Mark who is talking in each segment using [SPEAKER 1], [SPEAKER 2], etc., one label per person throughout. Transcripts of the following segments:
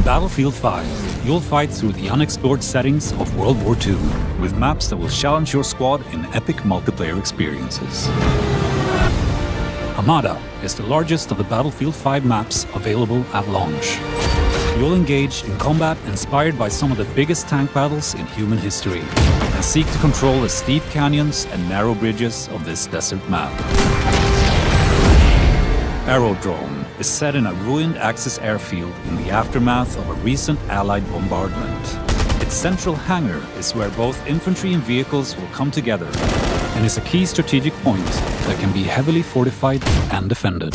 [SPEAKER 1] Battlefield 5, you'll fight through the unexplored settings of World War II, with maps that will challenge your squad in epic multiplayer experiences. Armada is the largest of the Battlefield 5 maps available at launch. You'll engage in combat inspired by some of the biggest tank battles in human history, and seek to control the steep canyons and narrow bridges of this desert map. Aerodrome is set in a ruined Axis airfield in the aftermath of a recent Allied bombardment. Its central hangar is where both infantry and vehicles will come together, and is a key strategic point that can be heavily fortified and defended.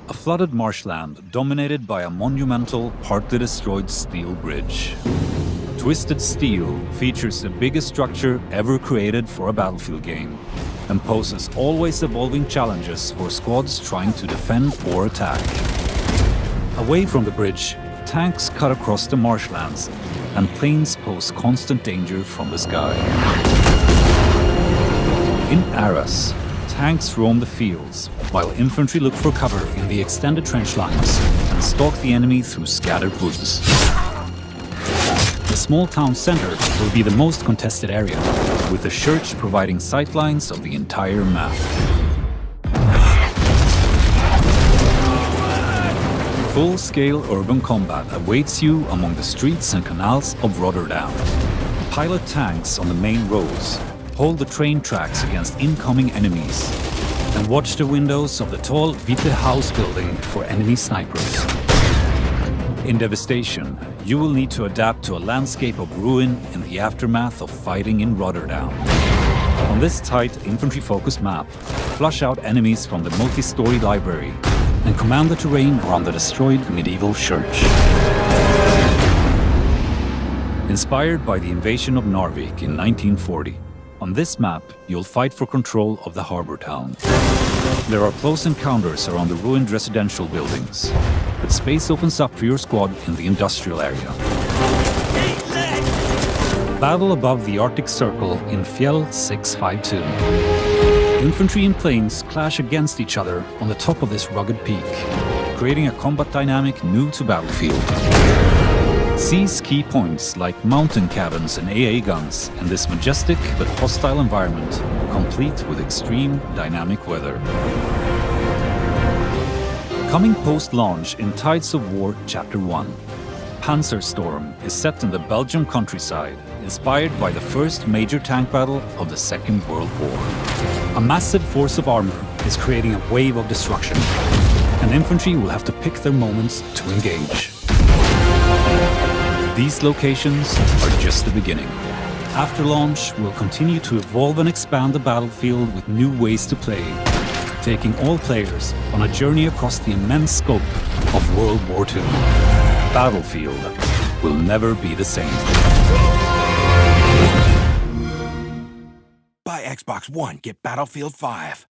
[SPEAKER 1] A flooded marshland dominated by a monumental, partly destroyed steel bridge. Twisted Steel features the biggest structure ever created for a Battlefield game, and poses always evolving challenges for squads trying to defend or attack. Away from the bridge, tanks cut across the marshlands, and planes pose constant danger from the sky. In Arras, tanks roam the fields, while infantry look for cover in the extended trench lines and stalk the enemy through scattered woods. The small town center will be the most contested area, with the church providing sightlines of the entire map. Full-scale urban combat awaits you among the streets and canals of Rotterdam. Pilot tanks on the main roads, hold the train tracks against incoming enemies, and watch the windows of the tall Witte House building for enemy snipers. In Devastation, you will need to adapt to a landscape of ruin in the aftermath of fighting in Rotterdam. On this tight, infantry-focused map, flush out enemies from the multi-story library and command the terrain around the destroyed medieval church. Inspired by the invasion of Narvik in 1940, on this map, you'll fight for control of the harbor town. There are close encounters around the ruined residential buildings, but space opens up for your squad in the industrial area. Battle above the Arctic Circle in Fjell 652. Infantry and planes clash against each other on the top of this rugged peak, creating a combat dynamic new to Battlefield. Seize key points like mountain cabins and AA guns in this majestic but hostile environment, complete with extreme dynamic weather. Coming post-launch in Tides of War Chapter 1, Panzerstorm is set in the Belgian countryside, inspired by the first major tank battle of the Second World War. A massive force of armor is creating a wave of destruction, and infantry will have to pick their moments to engage. These locations are just the beginning. After launch, we'll continue to evolve and expand the battlefield with new ways to play, taking all players on a journey across the immense scope of World War II. Battlefield will never be the same.
[SPEAKER 2] Buy Xbox One, get Battlefield 5.